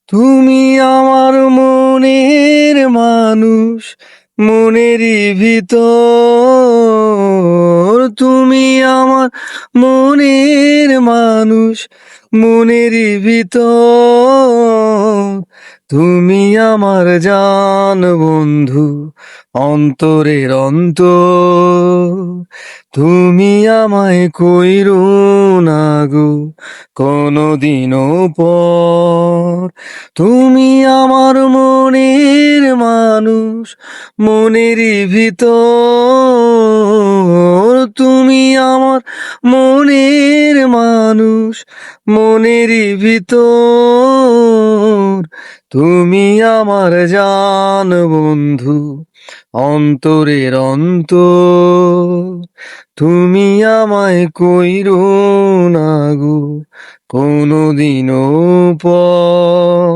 তুমি আমার মনের মানুষ, মনেরই ভিতর। তুমি আমার মনের মানুষ, মনেরই ভিতর। তুমি আমার জান বন্ধু, অন্তরের অন্তর। তুমি আমায় কইরো না গো কোনদিনও পর। তুমি আমার মনের মানুষ, মনেরই ভিতর। তুমি আমার মনের মানুষ, মনেরই ভিতর। তুমি আমার জান বন্ধু, অন্তরের অন্তর। তুমি আমায় কইরো না গো কোনদিনও পর।